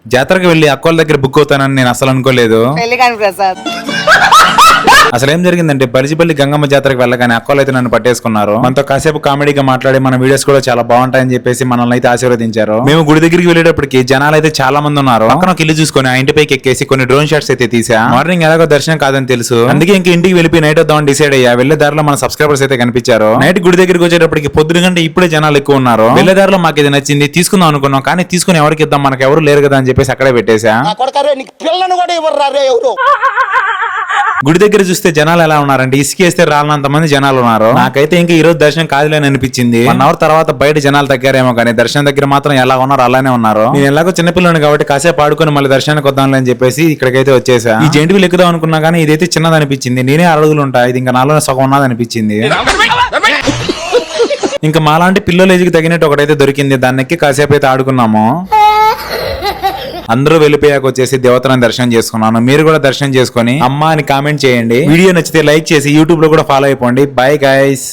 జాతరకు వెళ్లి అక్కోళ్ళ దగ్గర బుక్ అవుతానని నేను అసలు అనుకోలేదు. అసలు ఏం జరిగిందంటే బలిజిపల్లి గంగమ్మ జాతరకు వెళ్ళగానే అక్కోళ్ళు అయితే నన్ను పట్టేసుకున్నారు. మనతో కాసేపు కామెడీగా మాట్లాడి మన వీడియోస్ కూడా చాలా బాగుంటాయని చెప్పేసి మనల్ని అయితే ఆశీర్వదించారు. మేము గుడి దగ్గరికి వెళ్ళేటప్పటికి జనాలు అయితే చాలా మంది ఉన్నారు. పక్కన ఒక ఇల్లు చూసుకొని ఆ ఇంటి పైకి ఎక్కేసి కొన్ని డ్రోన్ షాట్స్ అయితే తీసా. మార్నింగ్ ఎలాగో దర్శనం కాదని తెలుసు, అందుకే ఇంక ఇంటికి వెళ్ళి నైట్ వద్దామని డిసైడ్ అయ్యా. వెళ్లే దారిలో మన సబ్స్క్రైబర్స్ అయితే కనిపించారు. నైట్ గుడి దగ్గరికి వచ్చేటప్పటికి పొద్దున కంటే ఇప్పుడే జనాలు ఎక్కువ ఉన్నారు. వెళ్లే దారిలో మాకు ఇది నచ్చింది తీసుకుందాం అనుకున్నాం, కానీ తీసుకుని ఎవరికి ఇద్దాం, మనకు ఎవరు లేరు కదా అని చెప్పేసి అక్కడే పెట్టేశా. గుడి దగ్గర చూస్తే జనాలు ఎలా ఉన్నారంటే ఇసుకేస్తే రాలనంత మంది జనాలు ఉన్నారు. నాకైతే ఇంకా ఈ రోజు దర్శనం కాదులేని అనిపించింది. 1 అవర్ తర్వాత బయట జనాలు తగ్గారేమో కానీ దర్శనం దగ్గర మాత్రం ఎలా ఉన్నారు అలానే ఉన్నారు. నేను ఎలాగో చిన్నపిల్లని కాబట్టి కాసేపు ఆడుకుని మళ్ళీ దర్శనానికి వద్దాంలే అని చెప్పేసి ఇక్కడికైతే వచ్చేసా. ఈ జెంట్ వీల్ ఎక్కుదాం అనుకున్నా కానీ ఇదైతే చిన్నది అనిపించింది. నేనే 6 అడుగులు ఉంటా, ఇది ఇంకా నాలోనే సగం ఉన్నది అనిపించింది. ఇంకా మాలాంటి పిల్లల ఏజ్కి తగినట్టు ఒకటైతే దొరికింది, దాన్ని ఎక్కి కాసేపు అయితే ఆడుకున్నాము. అందరూ వెళ్ళిపోయాక వచ్చేసి దేవతలను దర్శనం చేసుకున్నాను. మీరు కూడా దర్శనం చేసుకుని అమ్మా అని కామెంట్ చేయండి. వీడియో నచ్చితే లైక్ చేసి యూట్యూబ్ లో కూడా ఫాలో అయిపోండి. Bye guys.